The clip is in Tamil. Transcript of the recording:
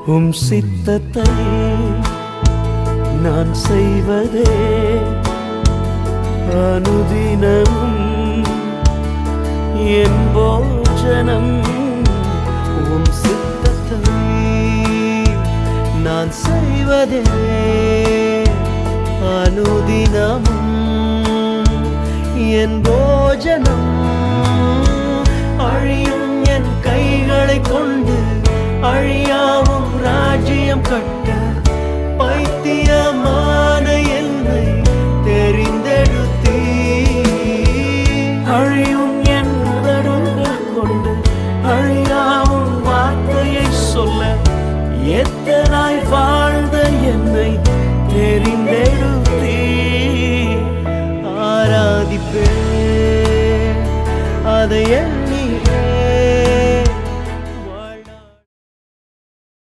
உம் சித்தத்தை நான் செய்வதே அனுதினமும் என் போஜனம். உம் சித்தத்தை நான் செய்வதே அனுதினமும் என் போஜனம். அழியும் என் கைகளை கொண்டு அழியாவும் ராஜ்யம் கட்ட பைத்தியமான என்னை தெரிந்தெடுத்தீ. அழியும் என் உதடுகள் கொண்டு அழியாவும் வார்த்தையை சொல்ல எத்தனாய் வாழ்ந்த என்னை தெரிந்தெடு